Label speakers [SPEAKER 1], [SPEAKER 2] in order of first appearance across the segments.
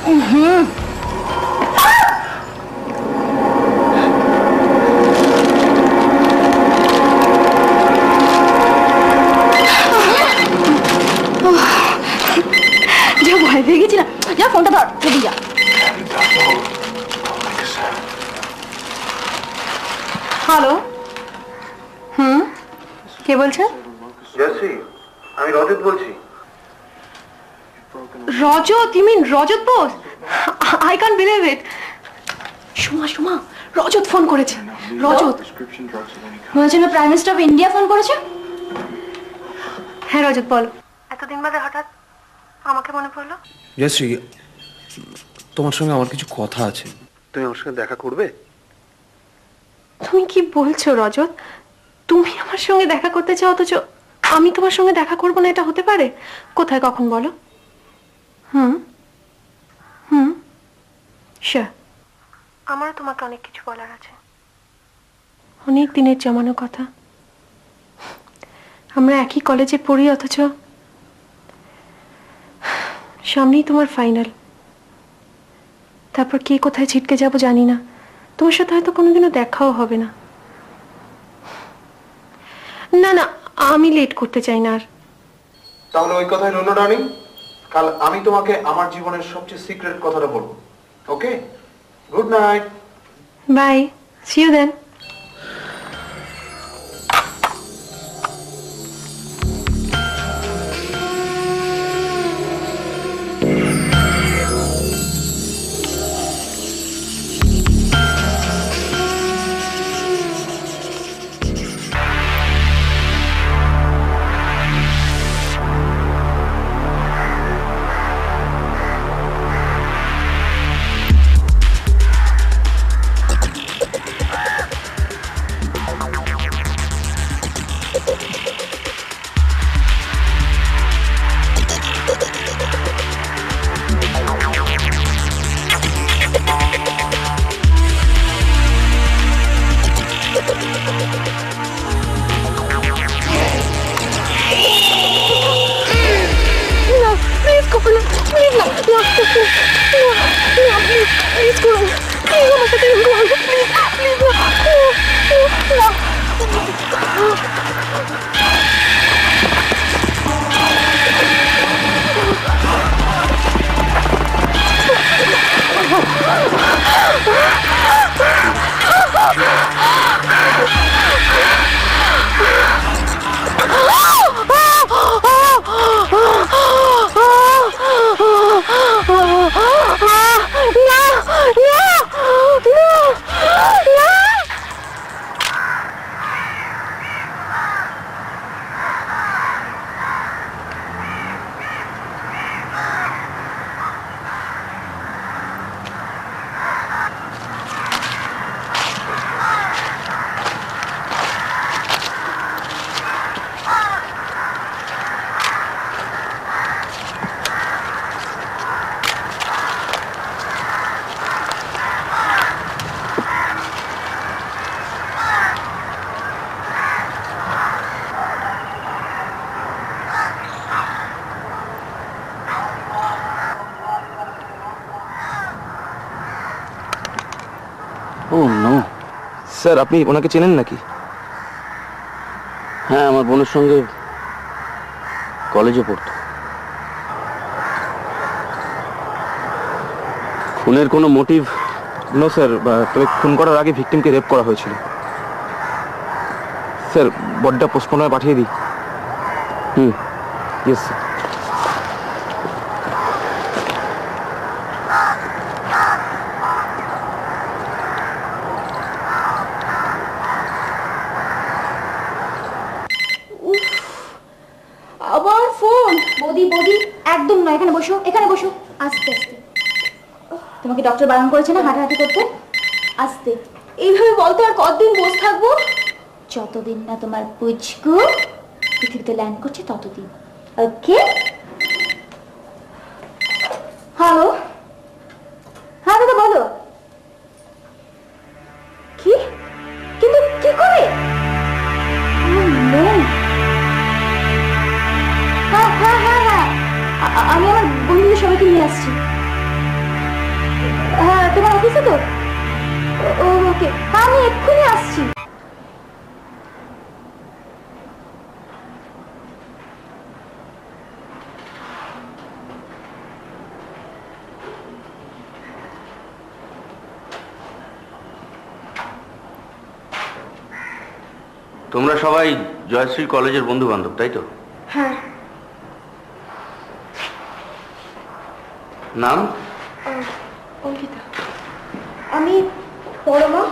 [SPEAKER 1] যা ভয় পেয়ে গেছিলাম। যা ফোনটা ধর, রেডি যা। হ্যালো, কে বলছেন?
[SPEAKER 2] জয়শ্রী, আমি রজত বলছি।
[SPEAKER 1] Rajat? You mean Rajat Bose? I can't believe it. Suma, Rajat phone করেছে। রজত বলছেন prime minister of India phone করেছে। হ্যাঁ রজত বল। এতদিন বাদে হঠাৎ আমাকে মনে পড়লো?
[SPEAKER 2] জয়শ্রী, তোমার সঙ্গে আমার কিছু কথা আছে, তুমি আমার সঙ্গে দেখা করবে?
[SPEAKER 1] তুমি কি বলছো রজত? তুমি আমার সঙ্গে দেখা করতে চাও অথচ আমি তোমার সঙ্গে দেখা করবো না? এটা হতে পারে? কোথায়, কখন বলো? শিওর। আমারও তোমাকে অনেক কিছু বলার আছে, অনেক দিনের জমানো কথা। আমরা একই কলেজে পড়ি অথচ সামনেই তোমার ফাইনাল। তারপর কে কোথায় ছিটকে যাব জানি না। তোমার সাথে হয়তো কোনোদিনও দেখাও হবে না। না, আমি লেট করতে চাই না আর।
[SPEAKER 2] তাহলে ওই কথাই রইল ডার্লিং, কাল আমি তোমাকে আমার জীবনের সবচেয়ে সিক্রেট কথাটা বলবো। Okay, good night.
[SPEAKER 1] Bye, see you then.
[SPEAKER 3] Sir, আপনি ওনাকে চেনেন নাকি? হ্যাঁ, আমার বোনের সঙ্গে কলেজে পড়তো। খুনের কোনো মোটিভ? নো স্যার, তবে খুন করার আগে ভিকটিমকে রেপ করা হয়েছিল। স্যার, বডিটা পোস্টমর্টমে পাঠিয়ে দিই? Yes sir.
[SPEAKER 1] আবার ফোন? বৌদি একদম নয়, এখানে বসো, আস্তে আস্তে। তোমাকে ডক্টর বারণ করেছে না হাঁটাহাঁটি করতে? আস্তে। এইভাবে বলতো আর কতদিন বসে থাকবো? যতদিন না তোমার পুচকু পৃথিবীতে ল্যান্ড করছে ততদিন। ওকে। হ্যালো, হ্যাঁ দাদা বলো। কি? কিন্তু কি করে? হ্যাঁ, আমি আমার বন্ধুদের সবাইকে নিয়ে আসছি। হ্যাঁ তোমার অফিসে তো? ওকে, আমি এক্ষুনি আসছি।
[SPEAKER 3] তোমরা সবাই জয়শ্রী কলেজের বন্ধু বান্ধব, তাই তো?
[SPEAKER 1] হ্যাঁ।
[SPEAKER 3] নাম?
[SPEAKER 1] অঙ্কিতা। আমি পরমা।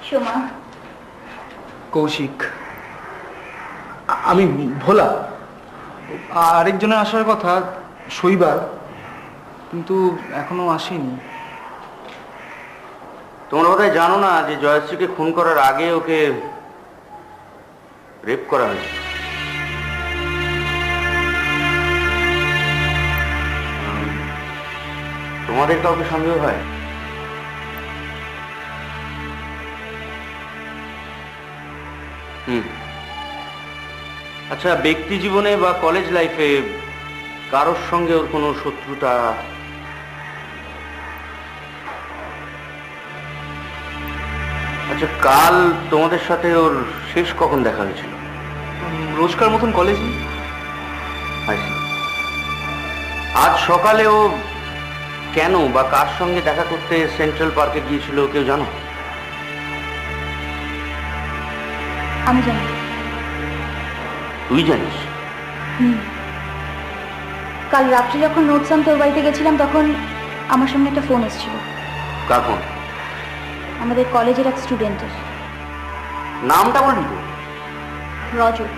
[SPEAKER 1] সোমা।
[SPEAKER 4] কৌশিক। আমি ভোলা। আরেকজনের আসার কথা শৈবাল, কিন্তু এখনো আসেনি।
[SPEAKER 3] তোমরা বোধহয় জানো না যে জয়শ্রীকে খুন করার আগে ওকে রেপ করা হয়েছে। তোমাদের কাউকে সন্দেহ হয়? আচ্ছা, ব্যক্তি জীবনে বা কলেজ লাইফে কারোর সঙ্গে ওর কোনো শত্রুতা? আচ্ছা, কাল তোমাদের সাথে ওর শেষ কখন দেখা হয়েছিল?
[SPEAKER 4] রোজকার মতন কলেজে।
[SPEAKER 3] আজ সকালে ও কেন বা কার সঙ্গে দেখা করতে সেন্ট্রাল পার্কে গিয়েছিল কেউ জানো?
[SPEAKER 1] আমি জানি।
[SPEAKER 3] তুই জানিস?
[SPEAKER 1] কাল রাত্রে যখন নোটস আনতে ওর বাড়িতে গেছিলাম তখন আমার সামনে একটা ফোন এসেছিল।
[SPEAKER 3] কার ফোন?
[SPEAKER 1] আমাদের কলেজের এক স্টুডেন্টের।
[SPEAKER 3] নামটা বলবি তো?
[SPEAKER 1] রজত।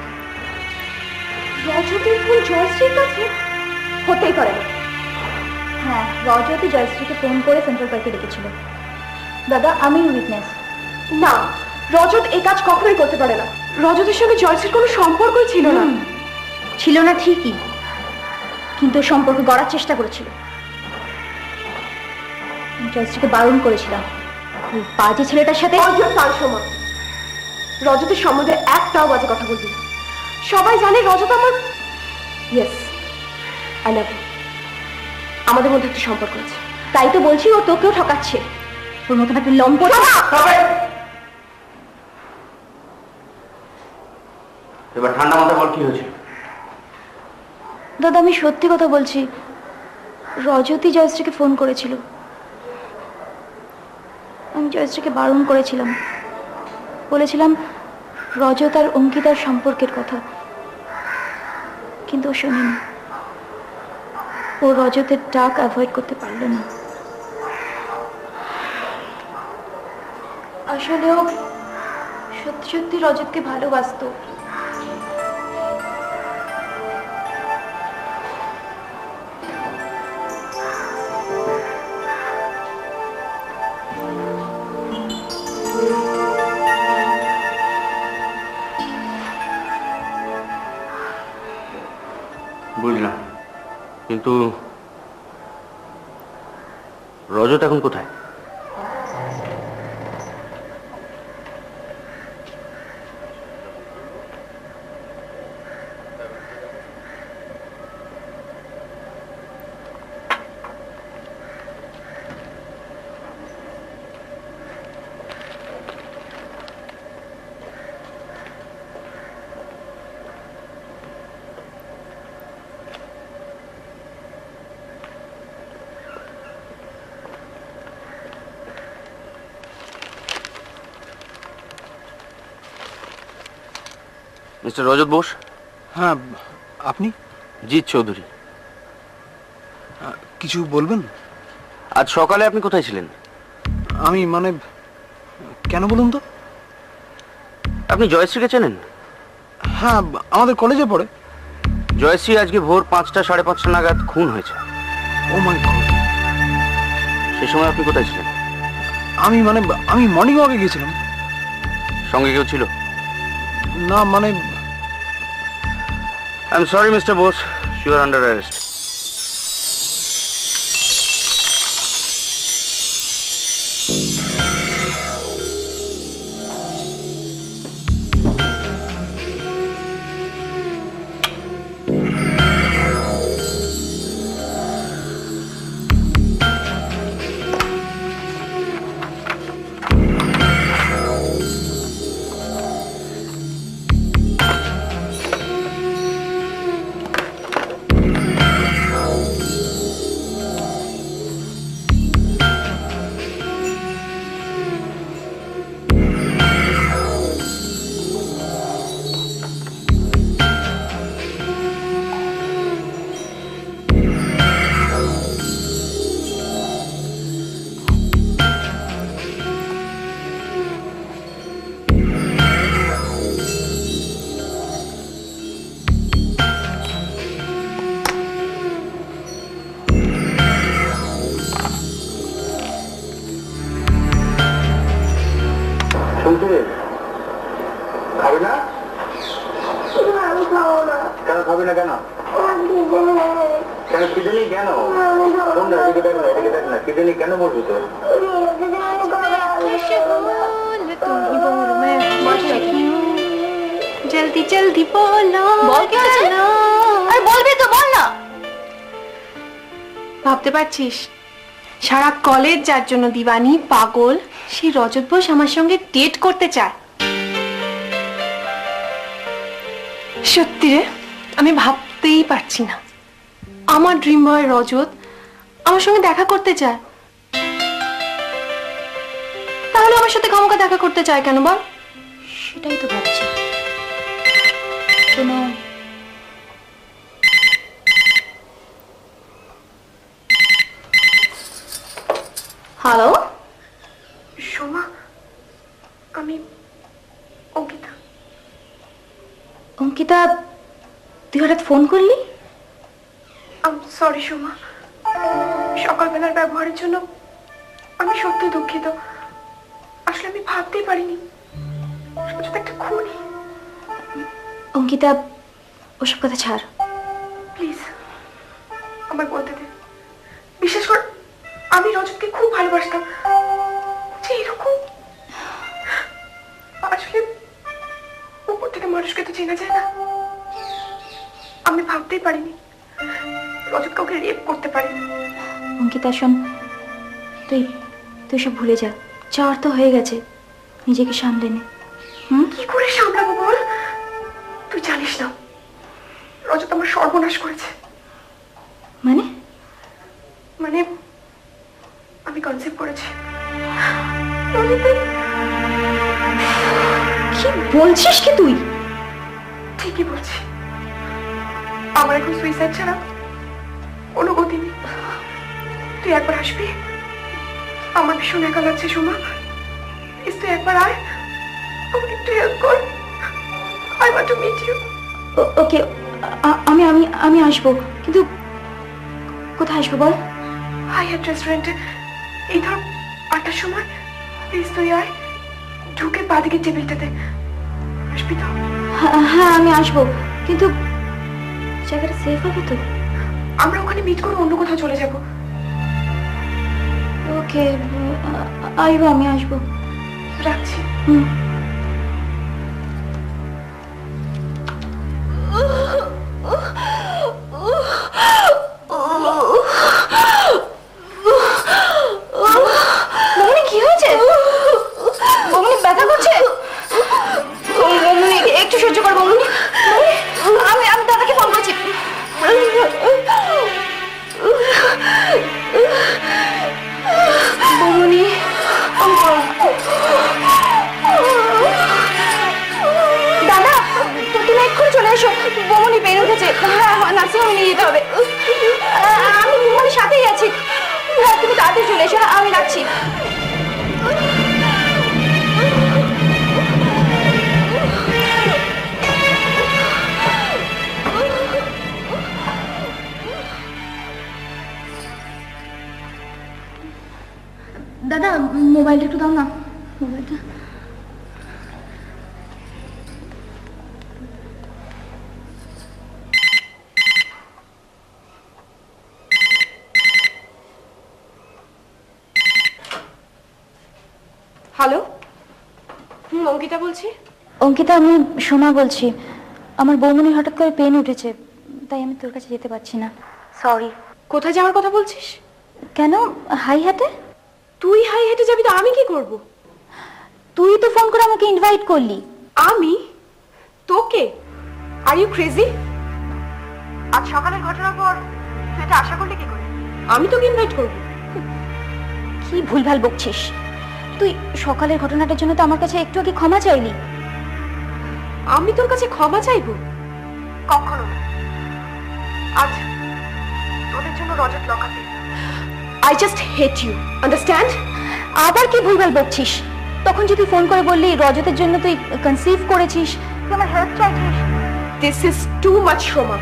[SPEAKER 1] রজতের ফোন জয়শ্রীর কাছে? হতেই পারে না। হ্যাঁ, রজতই জয়শ্রীকে ফোন করে সেন্ট্রাল পার্কে ডেকেছিল। দাদা, আমি উইটনেস। না, রজত এই কাজ কখনোই করতে পারে না। রজতের সঙ্গে জয়শ্রীর কোনো সম্পর্কই ছিল না। ছিল না ঠিকই, কিন্তু সম্পর্ক গড়ার চেষ্টা করেছিল। জয়শ্রীকে বারণ করেছিলাম ওই বাজে ছেলেটার সাথে। সময় রজতের সম্বন্ধে একটাও বাজে কথা বলবি না। সবাই জানে রজত আমার। Yes, I love you. আমাদের মধ্যে একটা সম্পর্ক আছে। তাই তো বলছি, ও তোকেও ঠকাচ্ছে। ওর মতন একটা লম্পট।
[SPEAKER 3] এবার ঠান্ডা মাথায় বল, কি হয়েছিল?
[SPEAKER 1] দাদা, আমি সত্যি কথা বলছি। রজতই জয়শ্রীকে ফোন করেছিল। আমি জয়শ্রীকে বারণ করেছিলাম, বলেছিলাম রজত আর অঙ্কিতার সম্পর্কের কথা, কিন্তু ও শোনেনি। ও রজতের ডাক অ্যাভয়েড করতে পারল না। আসলে ও সত্যি সত্যি রজতকে ভালোবাসতো।
[SPEAKER 3] বুঝলাম, কিন্তু রজত এখন কোথায়? মিস্টার রজত বোস।
[SPEAKER 4] হ্যাঁ, আপনি?
[SPEAKER 3] জিৎ চৌধুরী।
[SPEAKER 4] কিছু বলবেন?
[SPEAKER 3] আজ সকালে আপনি কোথায় ছিলেন?
[SPEAKER 4] আমি মানে কেন বলুন তো?
[SPEAKER 3] আপনি জয়শ্রীকে চেনেন?
[SPEAKER 4] হ্যাঁ, আমাদের কলেজে পড়ে।
[SPEAKER 3] জয়শ্রী আজকে ভোর 5টা, 5:30 নাগাদ খুন হয়েছে।
[SPEAKER 4] ও মাই গড!
[SPEAKER 3] সে সময় আপনি কোথায় ছিলেন?
[SPEAKER 4] আমি মর্নিং ওয়াকে গিয়েছিলাম।
[SPEAKER 3] সঙ্গে কেউ ছিল?
[SPEAKER 4] না, মানে
[SPEAKER 3] I am sorry mister Bose, you are under arrest. না কেন? কেন খিদে নেই কেন? শোন না, এদিকে দেখ না, খিদে নেই কেন বলবি তো?
[SPEAKER 5] জলদি জলদি বলো,
[SPEAKER 1] বল কি হয়েছে? আরে বলবি তো, বল না।
[SPEAKER 5] ভাবতে পারছিস সারা কলেজ যার জন্য দিবানি পাগল, সেই রজত বোস আমার সঙ্গে ডেট করতে চায়। সত্যি রে, আমি ভাবতেই পারছি না আমার ড্রিম বয় রজত আমার সঙ্গে দেখা করতে চায়। তাহলে আমার সাথে খামোখা দেখা করতে চায় কেন বল?
[SPEAKER 1] সেটাই তো ভাবছি। কোনো হ্যালো,
[SPEAKER 5] সোমা, আমি অঙ্কিতা।
[SPEAKER 1] অঙ্কিতা, তুই হঠাৎ ফোন করলি?
[SPEAKER 5] সরি সোমা, সকালবেলার ব্যবহারের জন্য আমি সত্যি দুঃখিত। আসলে আমি ভাবতেই পারিনি রজত একটা খুনি।
[SPEAKER 1] অঙ্কিতা, ওসব কথা ছাড়।
[SPEAKER 5] প্লিজ আমায় বলতে দে। বিশেষ করে আমি রজতকে খুব ভালোবাসতাম, যে এরকম। আসলে উপর থেকে মানুষকে তো চেনা যায় না। আমি ভাবতেই পারিনি রজত কাউকে রেপ করতে পারে।
[SPEAKER 1] অঙ্কিতা শোন, তুই তুই সব ভুলে যা, যাওয়ার তো হয়ে গেছে, নিজেকে সামলে নে।
[SPEAKER 5] কি করে সামলাবো বল? তুই জানিস না রজত আমার সর্বনাশ করেছে।
[SPEAKER 1] মানে?
[SPEAKER 5] মানে আমি কনসেপ্ট করেছি। রজতের
[SPEAKER 1] কি বলছিস কি তুই?
[SPEAKER 5] ঠিকই বলছি, আমার এখন সুইসাইড ছাড়া কোনো গতি নেই। তুই একবার আসবি? আমার ভীষণ একা লাগছে সোমা, প্লিজ তুই একবার আয়, আমাকে একটু হেল্প কর। I want to meet you.
[SPEAKER 1] Okay, আমি আমি আমি আসবো, কিন্তু কোথায় আসবো বল?
[SPEAKER 5] হাইয়াট রেস্টুরেন্টে এই ধর 8টার সময়। প্লিজ তুই আয়, ঢুকে বাদিকে টেবিলটাতে। আসবি তো?
[SPEAKER 1] হ্যাঁ আমি আসবো, কিন্তু জায়গাটা সেফ হবে তো?
[SPEAKER 5] আমরা ওখানে মিট করে অন্য কোথাও চলে যাব।
[SPEAKER 1] ওকে, আইবো, আমি আসবো।
[SPEAKER 5] রাখছি।
[SPEAKER 1] হুম। বৌমনি, কি হয়েছে? বৌমনি, ব্যথা করছে? বৌমনি, একটু সহ্য কর বৌমনি। আমি আমি দাদাকে ফোন করছি। বৌমনি, দাদা, তুমি এক্ষুনি চলে এসো। বৌমনি পেন উঠেছে, হ্যাঁ নার্সিংহোমে নিয়ে যেতে হবে। আমি তোমার সাথেই আছি, হ্যাঁ তুমি তাড়াতাড়ি চলে এসো, আমি রাখছি। দাদা, মোবাইলটা একটু দাও না, মোবাইলটা।
[SPEAKER 5] হ্যালো, অঙ্কিতা বলছি।
[SPEAKER 1] অঙ্কিতা, আমি সোমা বলছি। আমার বৌমনি হঠাৎ করে পেন উঠেছে, তাই আমি তোর কাছে যেতে পারছি না। সরি।
[SPEAKER 5] কোথায় যাওয়ার কথা বলছিস?
[SPEAKER 1] কেন, হাই হাতে?
[SPEAKER 5] তুই হাই হেঁটে যাবি তো আমি কি করব?
[SPEAKER 1] তুই তো ফোন করে আমাকে ইনভাইট করলি।
[SPEAKER 5] আমি তোকে? Are you crazy? আজ সকালের ঘটনার পর তুই এটা আশা করলি কি করে আমি তোকে ইনভাইট করব?
[SPEAKER 1] কি ভুলভাল বকছিস তুই? সকালের ঘটনাটার জন্য তো আমার কাছে একটু আগে ক্ষমা চাইলি।
[SPEAKER 5] আমি তোর কাছে ক্ষমা চাইবো? কখনো না। আজ তোদের জন্য রজত লকাপে। I just hate you, understand?
[SPEAKER 1] আবার কি ভুলভাল বকছিস? তখন যে তুই ফোন করে বললি রজতের জন্য তুই কনসিভ করেছিস, তুই আমার হেল্প চাইছিস।
[SPEAKER 5] This is too much Soma.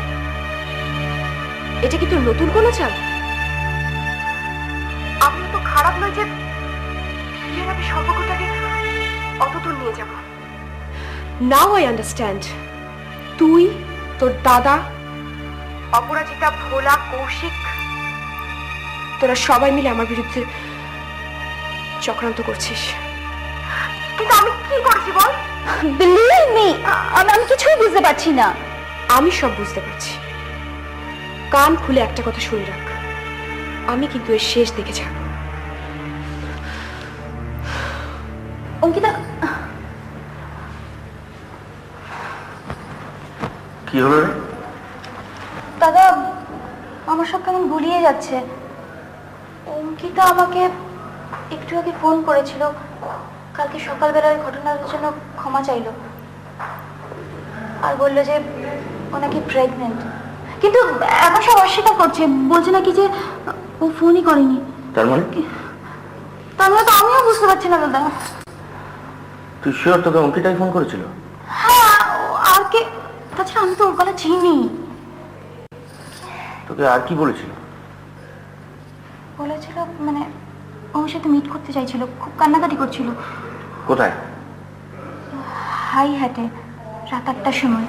[SPEAKER 5] এটা কি তোর নতুন কোনো চাল? আমি তো খারাপ নয় যে বিয়ের আগে সম্পর্কটাকে অত দূর নিয়ে যাব। Now I understand. তুই, তোর দাদা অপরাজিতা, ভোলা, কৌশিক, তোরা সবাই মিলে আমার বিরুদ্ধে চক্রান্ত করছিস। কিন্তু আমি কি করেছি বল?
[SPEAKER 1] বিলিভ মি, আমি কিছুই বুঝতে পারছি না।
[SPEAKER 5] আমি সব বুঝতে পারছি। কান খুলে একটা কথা শুনে রাখ, আমি কিন্তু এর শেষ দেখে যাব।
[SPEAKER 1] অঙ্কিতা,
[SPEAKER 3] কি হলো রে?
[SPEAKER 1] দাদা আমার সব কেমন গুলিয়ে যাচ্ছে। অঙ্কিতা আমাকে একটু আগে ফোন করেছিল, কালকে সকালবেলার ঘটনার জন্য ক্ষমা চাইলো, আর বললো যে ও নাকি প্রেগনেন্ট। কিন্তু এখন সব অস্বীকার করছে, বলছে নাকি যে ও ফোনই করেনি।
[SPEAKER 3] তার মানে
[SPEAKER 1] তার মানে তো আমিও বুঝতে পারছি না দাদা।
[SPEAKER 3] তুই শিওর তোকে অঙ্কিতাই ফোন করেছিল?
[SPEAKER 1] হ্যাঁ, আর কে? তাছাড়া আমি তো ওর গলা চিনি।
[SPEAKER 3] তোকে আর কি বলেছিল?
[SPEAKER 1] বলেছিল মানে ওর সাথে মিট করতে চাইছিল, খুব কান্নাকাটি করছিল।
[SPEAKER 3] কোথায়?
[SPEAKER 1] হাই হ্যাটে, রাত 8টার সময়।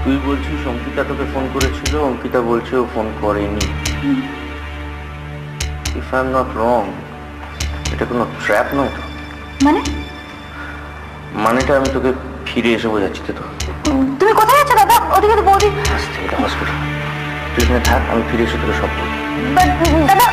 [SPEAKER 3] তুই বলছিস অঙ্কিতা তোকে ফোন করেছিল, অঙ্কিতা বলছে ও ফোন করেনি। If I am not wrong, এটা কোনো ট্র্যাপ নয় তো?
[SPEAKER 1] মানে
[SPEAKER 3] মানেটা আমি তোকে ফিরে এসে বোঝাচ্ছি তো।
[SPEAKER 1] তুমি কোথায় আছো দাদা? ওদিকে তো বৌদি।
[SPEAKER 3] আসতে এটা হসপিটাল, তুই এখানে থাক, আমি ফিরে এসে তোকে সব বলবো।
[SPEAKER 1] দাদা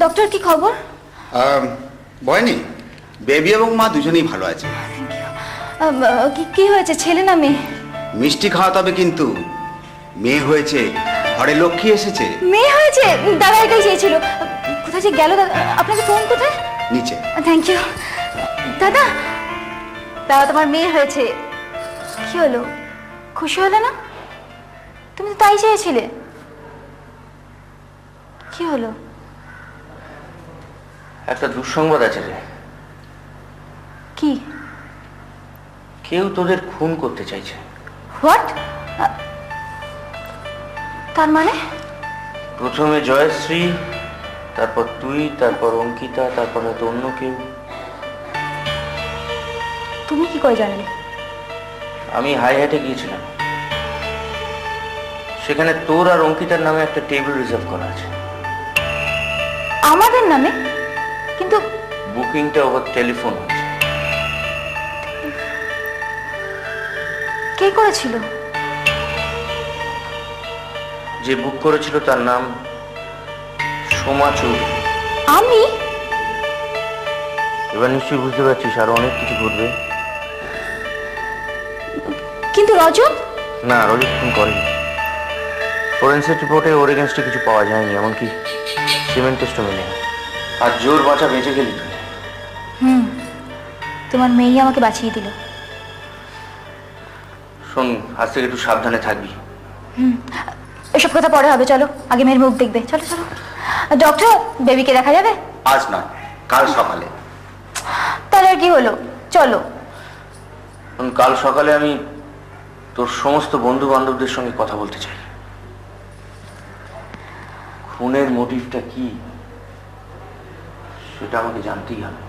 [SPEAKER 1] ডক্টর, কি খবর?
[SPEAKER 6] ভয় নেই, বেবি এবং মা দুজনেই ভালো আছে।
[SPEAKER 1] কি হয়েছে, ছেলে না মেয়ে?
[SPEAKER 6] মিষ্টি খাওয়াতে হবে কিন্তু। মেয়ে হয়েছে, ঘরে লক্ষ্মী এসেছে।
[SPEAKER 1] মেয়ে হয়েছে? দাদা এটাই চেয়েছিল। কোথায় যে গেল দাদা? আপনাকে ফোন কোথায়?
[SPEAKER 6] নিচে।
[SPEAKER 1] থ্যাংক ইউ দাদা। দাদা তোমার মেয়ে হয়েছে, কি হলো, খুশি হলে না? তুমি তো তাই চেয়েছিলে। কি হলো?
[SPEAKER 3] একটা দুঃসংবাদ আছে রে।
[SPEAKER 1] কি?
[SPEAKER 3] কেউ তোদের খুন করতে চাইছে।
[SPEAKER 1] হোয়াট? তার মানে?
[SPEAKER 3] প্রথমে জয়শ্রী, তারপর তুই, তারপর অঙ্কিতা, তারপর হয়তো অন্য কেউ।
[SPEAKER 1] তুমি কি করে জানলে?
[SPEAKER 3] আমি হাইহাটে গিয়েছিলাম, সেখানে তোর আর অঙ্কিতার নামে একটা টেবিল রিজার্ভ করা আছে।
[SPEAKER 1] আমাদের নামে? কিন্তু
[SPEAKER 3] বুকিংটা ওভার টেলিফোন হচ্ছে।
[SPEAKER 1] কে করেছিল?
[SPEAKER 3] যে বুক করেছিল তার নাম সোমা চৌধুরী।
[SPEAKER 1] আমি?
[SPEAKER 3] এবার নিশ্চয়ই বুঝতে পারছিস আরো অনেক কিছু ঘটবে।
[SPEAKER 1] কিন্তু রজত?
[SPEAKER 3] না, রজত খুন করেনি। ফরেন্সিক রিপোর্টে ওর এগেনস্টে কিছু পাওয়া যায়নি, এমনকি সিমেন্ট টেস্টও মেলে। আর জোর বাঁচা বেঁচে গেলি তুই।
[SPEAKER 1] তোমার মেয়ে আমাকে বাঁচিয়ে দিল।
[SPEAKER 3] শোন, আজ থেকে একটু সাবধানে থাকবি।
[SPEAKER 1] এসব কথা পরে হবে, চলো আগে মেয়ের মুখ দেখবে। চলো চলো। ডক্টর, বেবিকে দেখা যাবে?
[SPEAKER 6] আজ নয়, কাল সকালে।
[SPEAKER 1] তাহলে আর কি হলো, চলো।
[SPEAKER 3] কাল সকালে আমি তোর সমস্ত বন্ধু বান্ধবদের সঙ্গে কথা বলতে চাই। খুনের মোটিভটা কি সেটা আমাকে জানতেই হবে।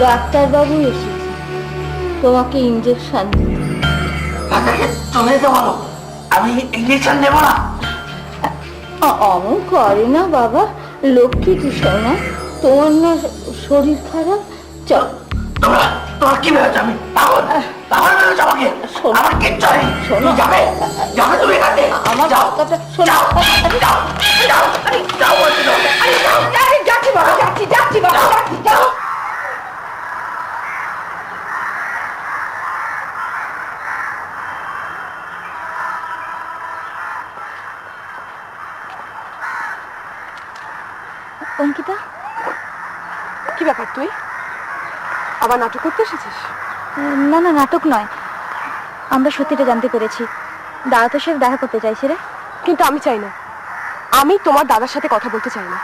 [SPEAKER 1] ডাক্তারবাবু এসেছে তোমাকে ইঞ্জেকশন দিতে।
[SPEAKER 3] চলে যেতে বলো, আমি ইঞ্জেকশন দেবো না।
[SPEAKER 1] অমন করে না বাবা, লক্ষ্মী কি শোনা, তোমার না শরীর খারাপ, চল।
[SPEAKER 3] তোমার কি ভেবেছো আমি পাগল? পাগল ভেবেছো আমাকে? আমার কিচ্ছু নেই।
[SPEAKER 1] শোনো,
[SPEAKER 3] যাবে যাবে তুমি এখান থেকে।
[SPEAKER 1] আমার কথাটা শোনো।
[SPEAKER 3] যাও বলছি তো।
[SPEAKER 1] যাচ্ছি বাবা, যাচ্ছি বাবা, যাও। অঙ্কিতা,
[SPEAKER 5] কি ব্যাপার তুই আবার নাটক করতে এসেছিস?
[SPEAKER 1] না না, নাটক নয়, আমরা সত্যিটা জানতে পেরেছি। দাদা তোর সাথে দেখা করতে চাইছে রে।
[SPEAKER 5] কিন্তু আমি চাই না, আমি তোমার দাদার সাথে কথা বলতে চাই না।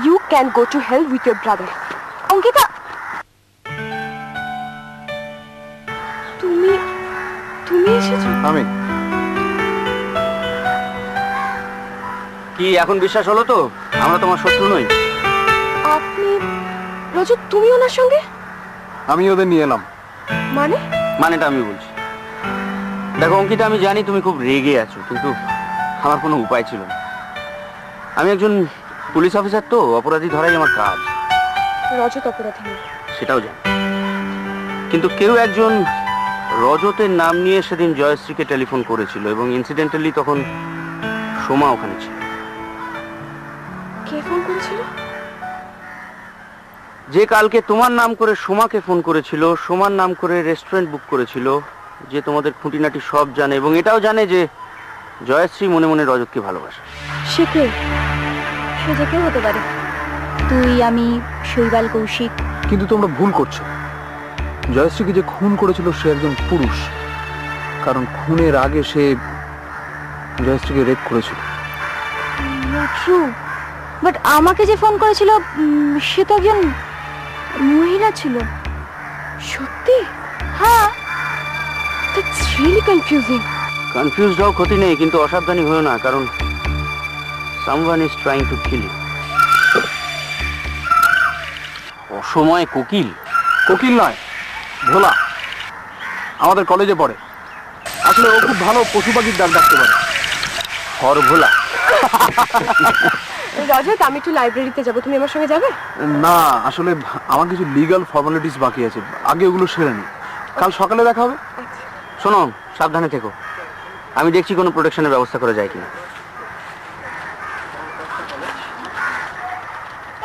[SPEAKER 5] You can go to hell with your brother.
[SPEAKER 1] Ankita,
[SPEAKER 5] তুমি তুমি এসেছো?
[SPEAKER 4] আমি
[SPEAKER 3] কি এখন বিশ্বাস হলো তো আমরা তোমার শত্রু নই?
[SPEAKER 5] আপনি রজত, তুমি ওনার সঙ্গে?
[SPEAKER 4] আমি ওদের নিয়ে এলাম।
[SPEAKER 5] মানে?
[SPEAKER 3] মানেটা আমি বলছি। দেখো অঙ্কিতা, আমি জানি তুমি খুব রেগে আছো, কিন্তু আমার কোনো উপায় ছিল না। আমি একজন পুলিশ অফিসার, তো অপরাধী ধরাই আমার কাজ।
[SPEAKER 5] রজত অপরাধী নয়।
[SPEAKER 3] সেটাও জানি, কিন্তু কেউ একজন রজতের নাম নিয়ে সেদিন জয়শ্রীকে টেলিফোন করেছিল, এবং ইনসিডেন্টালি তখন সোমা ওখানে ছিল।
[SPEAKER 5] কে ফোন করেছিল?
[SPEAKER 3] যে কালকে তোমার নাম করে সোমাকে ফোন করেছিল, সোমার নাম করে রেস্টুরেন্ট বুক করেছিল, যে তোমাদের খুঁটিনাটি সব জানে, এবং এটাও জানে যে জয়শ্রী মনে মনে রজতকে ভালোবাসে।
[SPEAKER 5] সে কে?
[SPEAKER 1] সে যে কেউ হতে পারে, তুই, আমি, শৈবাল, কৌশিক।
[SPEAKER 4] কিন্তু তোমরা ভুল করছো। জয়শ্রীকে যে খুন করেছিল সে একজন পুরুষ, কারণ খুনের আগে সে জয়শ্রীকে রেপ করেছিল।
[SPEAKER 1] ট্রু, বাট আমাকে যে ফোন করেছিল সে তো একজন মহিলা ছিল।
[SPEAKER 5] সত্যি?
[SPEAKER 1] হ্যাঁ।
[SPEAKER 5] That's really confusing.
[SPEAKER 3] কনফিউজড হও, ক্ষতি নেই, কিন্তু অসাবধানী হয়েও না, কারণ someone is trying to kill you. অসময়ে কোকিল?
[SPEAKER 4] কোকিল নয়, ভোলা, আমাদের কলেজে পড়ে। আসলে ও খুব ভালো পশু পাখির ডাক ডাকতে পারে।
[SPEAKER 3] হরভোলা।
[SPEAKER 5] রজত, আমি একটু লাইব্রেরিতে যাব, তুমি আমার সঙ্গে যাবে?
[SPEAKER 4] না, আসলে আমার কিছু লিগ্যাল ফর্মালিটিস বাকি আছে, আগে ওগুলো সেরে নি। কাল সকালে দেখা হবে।
[SPEAKER 3] শোনো, সাবধানে থেকো, আমি দেখছি কোনো প্রোটেকশনের ব্যবস্থা করা যায় কিনা।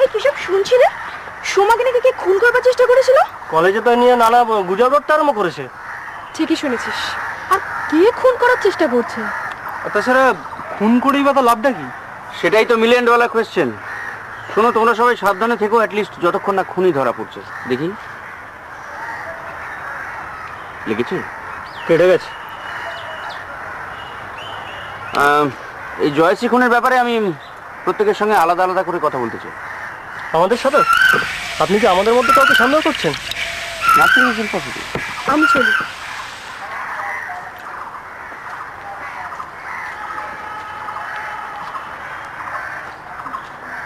[SPEAKER 5] এই কিসব শুনছি রে? সোমাকে নাকি কে খুন করবার চেষ্টা করেছিল?
[SPEAKER 3] কলেজে তো নিয়ে নানা গুজব রটতে আরম্ভ করেছে।
[SPEAKER 5] ঠিকই শুনেছিস। আর কে খুন করার চেষ্টা করছে?
[SPEAKER 4] তাছাড়া খুন করেই বা তার লাভটা কি?
[SPEAKER 3] সেটাই তো মিলিয়ন ডলার কোয়েশ্চেন। শোনো, তোমরা সবাই সাবধানে থেকো, অ্যাটলিস্ট যতক্ষণ না খুনি ধরা পড়ছে। দেখি, লিখেছে?
[SPEAKER 4] কেটে গেছে।
[SPEAKER 3] এই জয়শ্রী খুনের ব্যাপারে আমি প্রত্যেকের সঙ্গে আলাদা আলাদা করে কথা বলতে চাই।
[SPEAKER 4] আমাদের সাথে? আপনি কি আমাদের মধ্যে কাউকে সন্দেহ করছেন?
[SPEAKER 3] Nothing is impossible.
[SPEAKER 5] আমি চলি।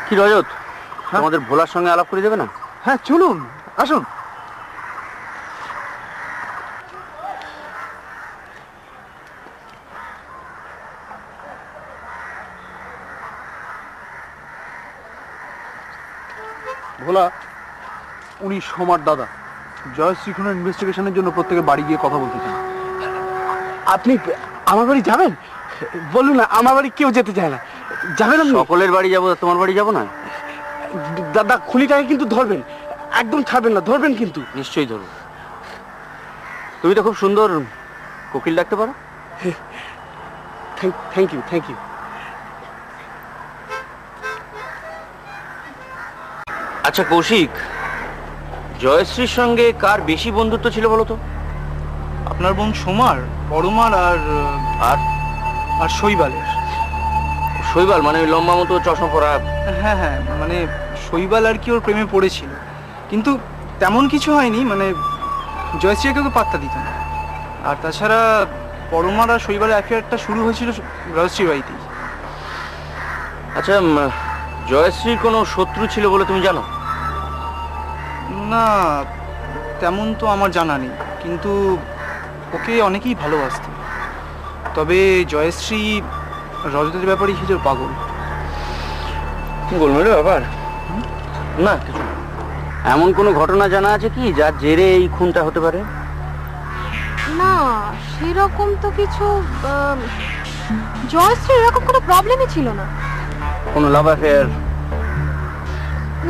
[SPEAKER 3] কি রজত, আমাদের ভোলার সঙ্গে আলাপ করে দেবে না?
[SPEAKER 4] হ্যাঁ, চলুন, আসুন। ভোলা, উনি সোমার দাদা। জয়শ্রী খুনের ইনভেস্টিগেশনের জন্য প্রত্যেকে বাড়ি গিয়ে কথা বলতে চান।
[SPEAKER 7] আপনি আমার বাড়ি যাবেন? বলুন না, আমার বাড়ি কেউ যেতে চায় না। যাবেন আপনি?
[SPEAKER 3] সকলের বাড়ি যাবো, তোমার বাড়ি যাবো না?
[SPEAKER 7] দাদা, খুনিটাকে কিন্তু ধরবেন, একদম ছাড়বেন না, ধরবেন কিন্তু।
[SPEAKER 3] নিশ্চয়ই ধরো। তুমি তো খুব সুন্দর কোকিল ডাকতে পারো।
[SPEAKER 7] Thank you, thank you.
[SPEAKER 3] আচ্ছা কৌশিক, জয়শ্রীর সঙ্গে কার বেশি বন্ধুত্ব ছিল বলো তো?
[SPEAKER 4] আপনার বোন সোমার, পরমার আর
[SPEAKER 3] আর
[SPEAKER 4] আর শৈবালের।
[SPEAKER 3] শৈবাল মানে ওই লম্বা মতো চশমা পরা?
[SPEAKER 4] হ্যাঁ হ্যাঁ, মানে শৈবাল আর কি ওর প্রেমে পড়েছিল, কিন্তু তেমন কিছু হয়নি। মানে জয়শ্রী কাউকে পাত্তা দিত না। আর তাছাড়া পরমার আর শৈবালের অ্যাফেয়ারটা শুরু হয়েছিল জয়শ্রী বাড়িতেই।
[SPEAKER 3] আচ্ছা, জয়শ্রীর কোনো শত্রু ছিল বলে তুমি জানো?
[SPEAKER 4] না, তেমন তো আমার জানা নেই, কিন্তু ওকে অনেকেই ভালোবাসত। তবে জয়শ্রী রজতের ব্যাপারে হিজোর পাগল।
[SPEAKER 3] গোলমেলে ব্যাপার না কিছু। এমন কোনো ঘটনা জানা আছে কি যার জেরে এই খুনটা হতে পারে?
[SPEAKER 8] না, সেরকম তো কিছু। জয়শ্রী এরকম কোনো প্রবলেমই ছিল না।
[SPEAKER 3] কোনো লাভ অ্যাফেয়ার?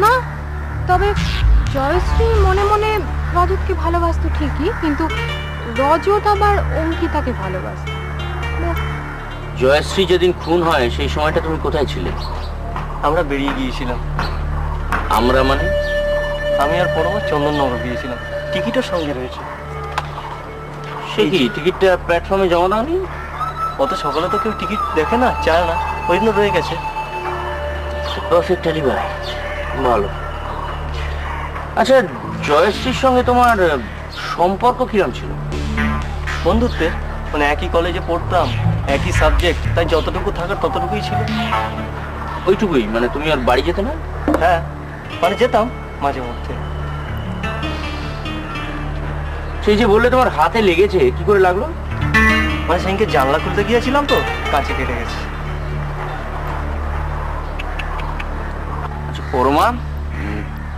[SPEAKER 8] না, তবে জয়শ্রী মনে মনে রজতকে ভালোবাসতো ঠিকই, কিন্তু রজত আবার অঙ্কিতাকে ভালোবাসত।
[SPEAKER 3] জয়শ্রী যেদিন খুন হয় সেই সময়টা তুমি কোথায় ছিলে?
[SPEAKER 9] আমরা বেরিয়ে গিয়েছিলাম।
[SPEAKER 3] আমরা মানে?
[SPEAKER 9] আমি আর পরমা চন্দননগর গিয়েছিলাম, টিকিটও সঙ্গে রয়েছে।
[SPEAKER 3] সে কি টিকিটটা প্ল্যাটফর্মে জমা দাওনি?
[SPEAKER 9] অত সকালে তো কেউ টিকিট দেখে না, চায় না, ওই জন্য রয়ে গেছে।
[SPEAKER 3] পারফেক্ট অ্যালিবাই, ভালো। আচ্ছা, জয়শ্রীর সঙ্গে তোমার সম্পর্ক কিরম ছিল?
[SPEAKER 9] বন্ধুত্বের, মানে একই কলেজে পড়তাম, একই সাবজেক্ট, তাই যতটুকু থাকার ততটুকুই ছিল।
[SPEAKER 3] ওইটুকুই? মানে তুমি আর বাড়ি যেতে না?
[SPEAKER 9] হ্যাঁ, মানে যেতাম মাঝে মধ্যে।
[SPEAKER 3] সেই যে বললে তোমার হাতে লেগেছে, কি করে লাগলো?
[SPEAKER 9] মানে সেদিনকে জানলা খুলতে গিয়েছিলাম তো, কাছে কেটে গেছে।
[SPEAKER 3] আচ্ছা পরমা,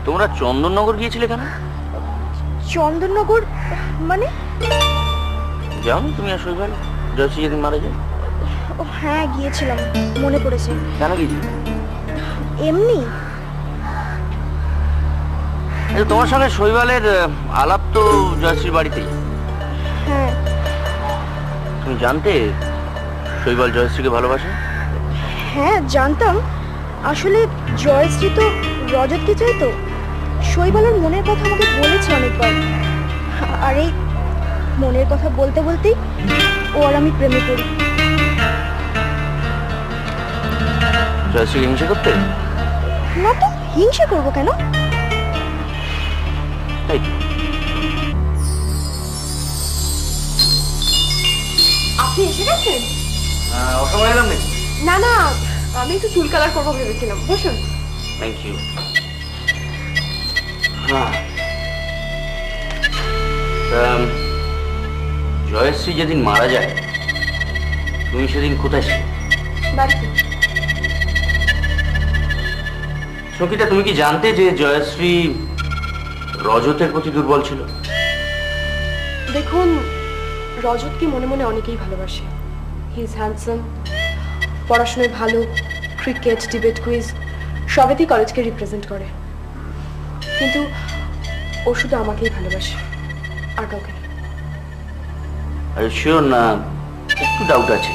[SPEAKER 3] তোমরা চন্দননগর গিয়েছিলে কেন?
[SPEAKER 1] চন্দননগর মানে?
[SPEAKER 3] যাও তুমি আর শৈবাল, জয়শ্রী যেদিন মারা যায়।
[SPEAKER 1] ও হ্যাঁ, গিয়েছিলাম, মনে পড়েছে।
[SPEAKER 3] কেন গিয়েছিলে?
[SPEAKER 1] এমনি।
[SPEAKER 3] আচ্ছা, তোমার সঙ্গে শৈবালের আলাপ তো জয়শ্রীর বাড়িতেই।
[SPEAKER 1] হ্যাঁ।
[SPEAKER 3] তুমি জানতে শৈবাল জয়শ্রীকে ভালোবাসে?
[SPEAKER 1] হ্যাঁ জানতাম। আসলে জয়শ্রী তো রজতকে চাইতো। শৈবালের মনের কথা আমাকে বলেছে অনেকবার। আর এই মনের কথা বলতে বলতেই ও আর আমি প্রেমে পড়ি।
[SPEAKER 3] জয়শ্রীকে হিংসা করতে?
[SPEAKER 1] না তো, হিংসা করবো কেন?
[SPEAKER 3] এই,
[SPEAKER 5] আপনি এসে গেছেন?
[SPEAKER 3] অসময় এলাম নাকি?
[SPEAKER 5] না না, আমি একটু চুল কালার করবো ভেবেছিলাম। বসুন।
[SPEAKER 3] Thank you. হ্যাঁ, জয়শ্রী যেদিন মারা যায় তুমি সেদিন কোথায় ছিলে?
[SPEAKER 5] বাড়িতে।
[SPEAKER 3] সঙ্গীতা, তুমি কি জানতে যে জয়শ্রী রজতের প্রতি দুর্বল ছিল?
[SPEAKER 5] দেখুন, রজতকে মনে মনে অনেকেই ভালোবাসে। হি ইজ হ্যান্ডসাম, পড়াশোনায় ভালো, ক্রিকেট, ডিবেট, কুইজ সবেতেই কলেজকে রিপ্রেজেন্ট করে। কিন্তু ও শুধু আমাকেই ভালোবাসে, আর কাউকে না।
[SPEAKER 3] আর শিওর না? একটু ডাউট আছে।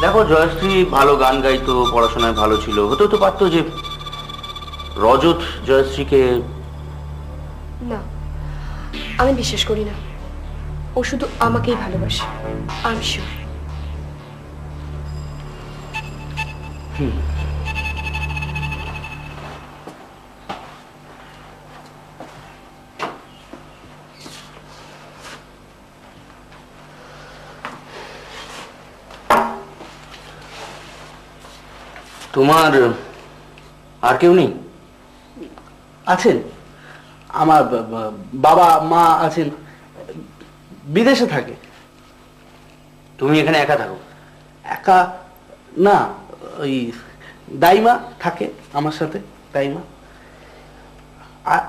[SPEAKER 3] দেখো, জয়শ্রী ভালো গান গাইতো, পড়াশোনায় ভালো ছিল, হতেও তো পারতো যে রজত জয়শ্রীকে।
[SPEAKER 5] না, আমি বিশ্বাস করি না। ও শুধু আমাকেই ভালোবাসে, আই এম শিওর।
[SPEAKER 3] তোমার আর কেউ নেই?
[SPEAKER 7] আছেন, আমার বাবা মা আছেন, বিদেশে থাকে।
[SPEAKER 3] তুমি এখানে একা থাকো?
[SPEAKER 7] একা না, ওই দাইমা থাকে আমার সাথে, দাইমা।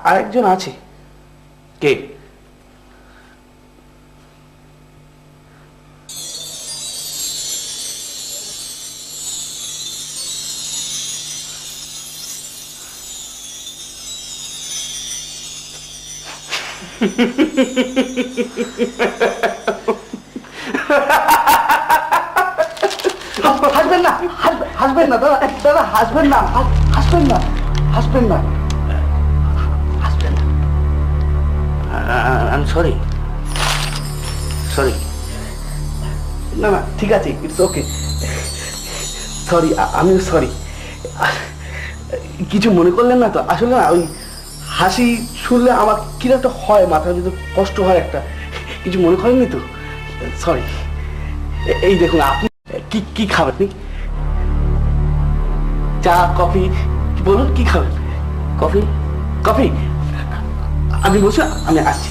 [SPEAKER 7] আরেকজন আছে।
[SPEAKER 3] কে?
[SPEAKER 7] হাসবেন না, হাসবেন না দাদা, দাদা হাসবেন না, হাসবেন না, হাসবেন না, হাসবেন না।
[SPEAKER 3] I am sorry, sorry.
[SPEAKER 7] না না, ঠিক আছে, ইটস ওকে। সরি, আমিও সরি। কিছু মনে করলেন না তো? আসলে না, ওই হাসি শুনলে আমার কিরকম একটা হয়, মাথার ভিতর কষ্ট হয় একটা। কিছু মনে করেননি তো? সরি। এই দেখুন, আপনি কি কি খাবেন? চা, কফি, বলুন কি খাবেন?
[SPEAKER 3] কফি?
[SPEAKER 7] কফি? আমি বসে, আমি আসছি।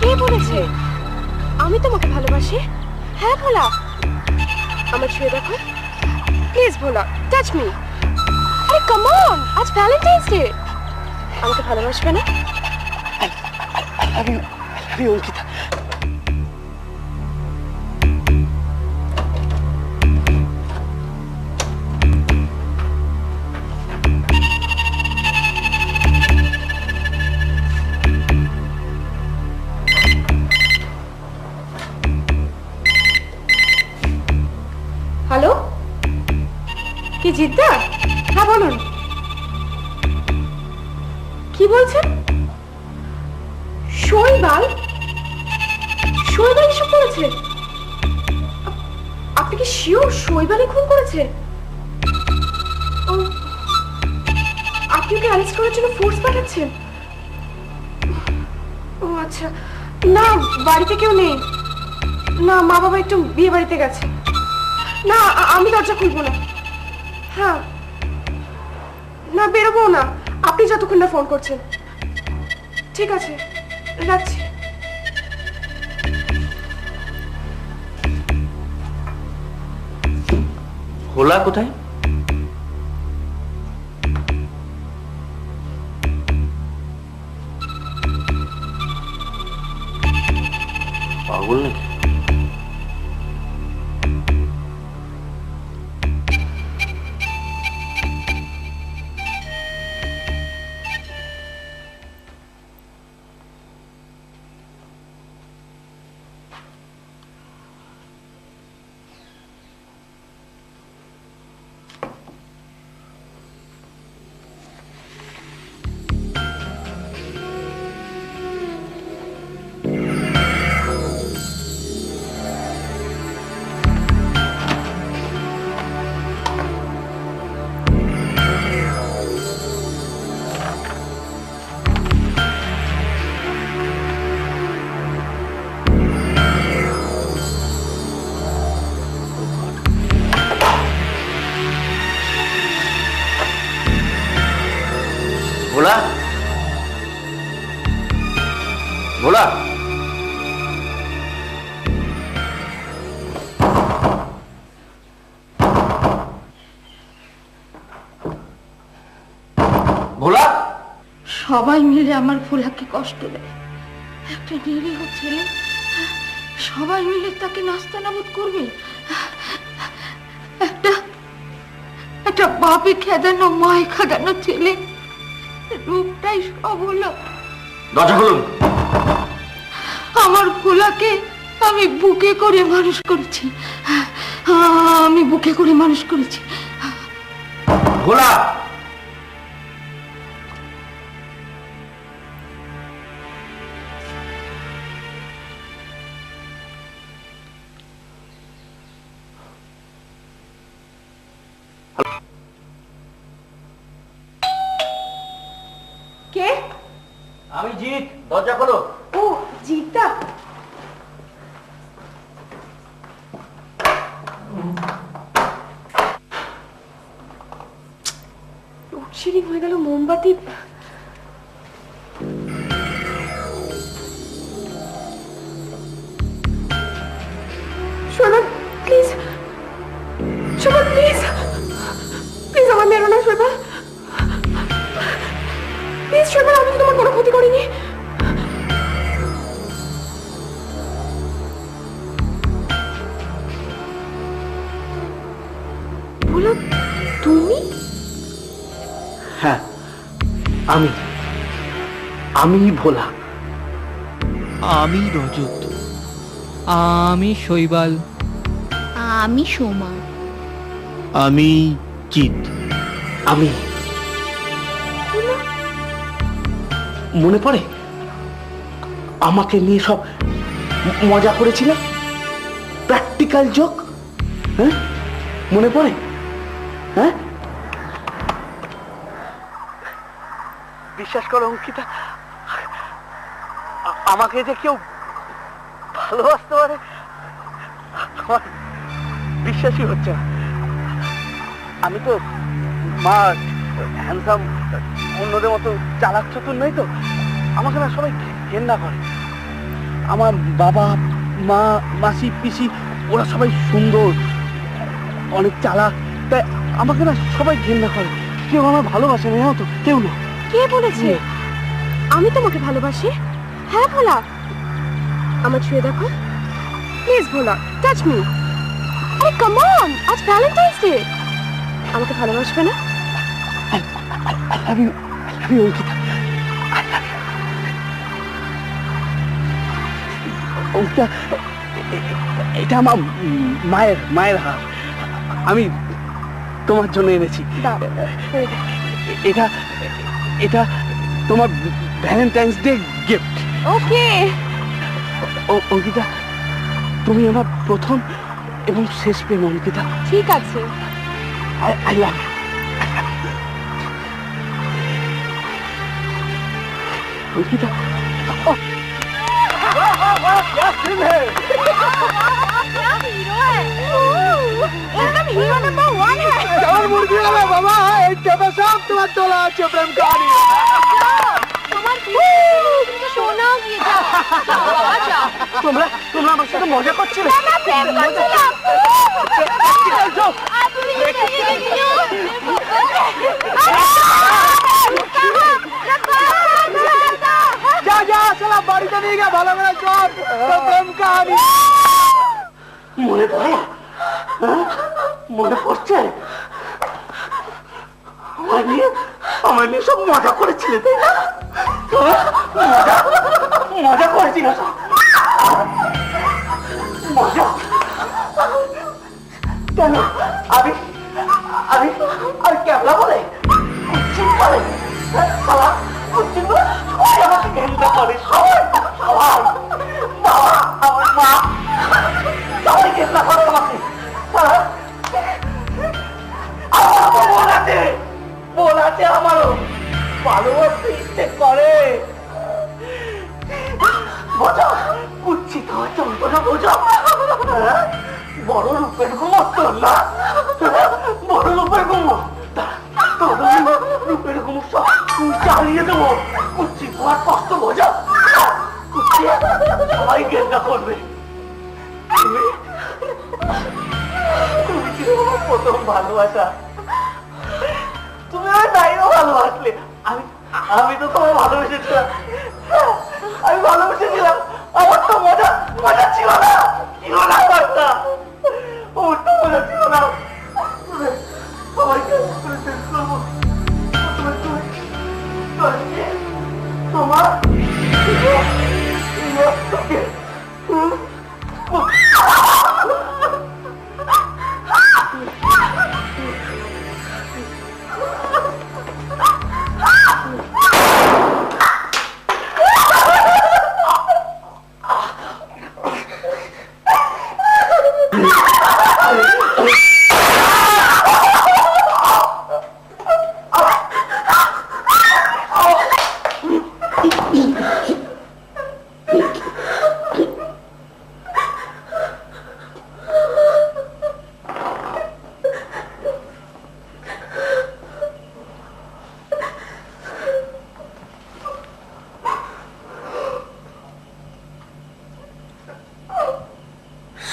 [SPEAKER 5] কে বলেছে আমি তোমাকে ভালোবাসি? হ্যাঁ ভোলা, আমার ছুঁয়ে দেখো প্লিজ। Bhola, touch me. আরে কাম অন, আজ ভ্যালেন্টাইন্স ডে। আমাকে ভালোবাসবে না?
[SPEAKER 7] আমি অঙ্কিতা।
[SPEAKER 5] হ্যালো, কি জিদ্দা? হ্যাঁ বলুন। কি বলছেন? শৈবাল? শৈবাল এসব করেছে? আপনি কি শিওর শৈবালে খুন করেছে? ও, আপনি ওকে অ্যারেস্ট করার জন্য ফোর্স পাঠাচ্ছেন? ও আচ্ছা। না, বাড়িতে কেউ নেই। না, মা বাবা একটু বিয়ে বাড়িতে গেছে। না, আমি দরজা খুলবো না। হ্যাঁ, না বেরোবো না, আপনি যতক্ষণ না ফোন করছেন। ঠিক আছে, রাখছি।
[SPEAKER 3] ভোলা কোথায়? পাগল নাকি? ভোলা, ভোলা, ভোলা।
[SPEAKER 8] সবাই মিলে আমার ভোলাকে কষ্ট দেয়। একটা নিরীহ ছেলে, সবাই মিলে তাকে নাস্তানাবুদ করবে। একটা বাপে খেদানো, মায় খেদানো ছেলে, রূপটাই সব হলো।
[SPEAKER 3] দরজা খুলুন।
[SPEAKER 8] আমার ভোলাকে আমি বুকে করে মানুষ করেছি। আমি বুকে করে মানুষ করেছি।
[SPEAKER 3] ভোলা,
[SPEAKER 5] কে?
[SPEAKER 3] আমি জিৎ, দরজা খোলো।
[SPEAKER 5] ও, জিদ্দা। লোডশেডিং হয়ে গেল, মোমবাতি। শোনো প্লিজ, শোনো প্লিজ, প্লিজ আমার মেরো না শোনো। প্লিজ শোনো, আমি তো তোমার কোনো ক্ষতি করিনি। বলো, তুমি?
[SPEAKER 7] হ্যাঁ, আমি ভোলা।
[SPEAKER 10] আমি রজত। আমি শৈবাল।
[SPEAKER 8] আমি সোমা।
[SPEAKER 10] আমি জিৎ।
[SPEAKER 7] আমি মনে পড়ে আমাকে নিয়ে সব মজা করেছিলে? প্র্যাকটিক্যাল জোক, হ্যাঁ মনে পড়ে? হ্যাঁ বিশ্বাস করো অঙ্কিতা, আমাকে যে কেউ ভালোবাসতে পারে আমার বিশ্বাসই হচ্ছে না। আমি তো স্মার্ট, হ্যান্ডসাম, অন্যদের মতো চালাক চতুর নই তো। আমাকে না সবাই ঘেন্না করে। আমার বাবা মা মাসি পিসি ওরা সবাই সুন্দর, অনেক চালাক, তাই আমাকে না সবাই ঘেন্না করে। কেউ আমার ভালোবাসে না, জানো তো, কেউ না।
[SPEAKER 5] কে বলেছে আমি তোমাকে ভালোবাসি? হ্যাঁ ভোলা, আমার ছুঁয়ে দেখো প্লিজ। Bhola, touch me. আরে কাম অন, আজ ভ্যালেন্টাইন্স ডে। আমাকে ভালোবাসবে না?
[SPEAKER 7] I love you, Ankita. I love you. Ankita, এটা আমার মায়ের হার। আমি তোমার জন্য এনেছি। এটা এটা তোমার ভ্যালেন্টাইন্স ডে গিফট।
[SPEAKER 5] ওকে
[SPEAKER 7] অঙ্কিতা, তুমি আমার প্রথম এবং শেষ প্রেম অঙ্কিতা।
[SPEAKER 5] ঠিক আছে।
[SPEAKER 7] I love you. অঙ্কিতা,
[SPEAKER 5] एकदम हीरो नंबर 1 है।
[SPEAKER 7] मुर्गी वाला बाबा, एक टेबल सब तुम्हार तोला আছে প্রেম কাহিনী।
[SPEAKER 5] তোমার তুমি শোনা গিয়ে যাও।
[SPEAKER 7] তোমরা আমার সাথে মজা করছিলে?
[SPEAKER 5] না প্রেম করছিলাম। তুমি
[SPEAKER 7] যা সালা বাড়িতে নিয়ে গিয়ে ভালো করে চল, প্রেম কাহিনী। মনে পড়ে? মনে পড়ছে? আমার নিয়ে সব মজা করেছিলে তাই না? মজা করেছিল সব মজা। কেন আমি কেবলা বলে কুচ্ছিত বলে কুচ্ছিত বলে আমাকে ঘেন্না করে সবাই। বাবা, আমার মা সবাই ঘেন্না করে আমাকে। বোন আছে আমারও, ভালোবাসতে ইচ্ছে করে। বোঝো কুচ্ছিত হওয়ার যন্ত্রণা বোঝো। বড় রূপের ঘুমোত না, বড় রূপের ঘুমো। রূপের ঘুম সব চালিয়ে দেবো। কুচ্ছিত হওয়ার কষ্ট বোঝো। কুচ্ছি সবাই ঘেন্না করবে। তুমি কি আমার প্রথম ভালোবাসা? তুমি আমার বাইরেও ভালোবাসলে। আমি তো তোমায় ভালোবেসেছিলাম। আমি ভালোবেসেছিলাম। আমার তো মজা ছিল না, মজা ছিল না। সবাইকে শেষ করবো। তোমার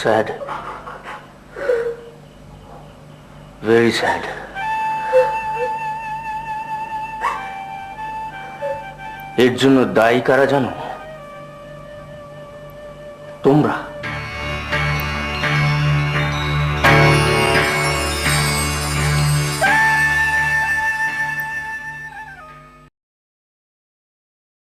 [SPEAKER 3] sad, very sad. এর জন্য দায়ী কারা জানো? তোমরা।